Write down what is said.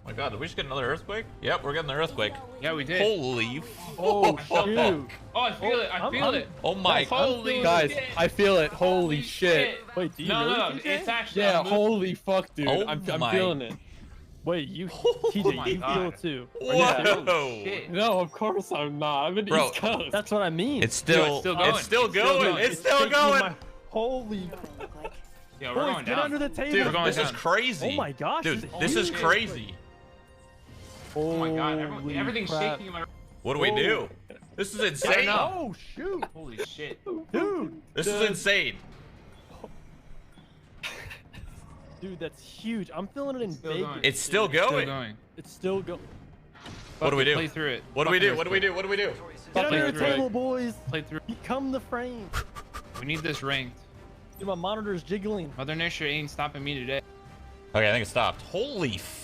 my god, did we just get another earthquake? Yep, we're getting the earthquake. Yeah, we did. Holy Oh fuck. shoot! Oh, I feel it. I feel it. Oh my. Holy Guys, shit. I feel it. Holy shit! Wait, do you No, really? no, no. TJ? It's actually. Yeah, I'm moving. holy fuck, dude. Oh I'm my- feeling it. Wait, you, TJ, my you God. feel it too? Whoa. Shit. No, of course I'm not. I'm in Bro, East Coast. That's what I mean. It's still, still going. it's still It's still going. going. It's still taking going. my- Holy. Yeah, we're Boys, going get down. under the table. Dude, We're going this is down. crazy. Oh my gosh, Dude, this is this is huge. crazy. Oh my god, Holy everything's crap. shaking in my. What do we do? This is insane. know. Oh shoot, Holy shit. dude. This is insane. Dude, that's huge. I'm feeling it in Still Vegas. going. It's still Still going. going. It's still going. What do we do? Play through it. What do we Fuck do? What do we do? What do we do? Get Play under the through it. table, boys. Play through. Become the frame. We need this ranked. Dude, my monitor's jiggling. Mother Nature ain't stopping me today. Okay, I think it stopped. Holy fuck.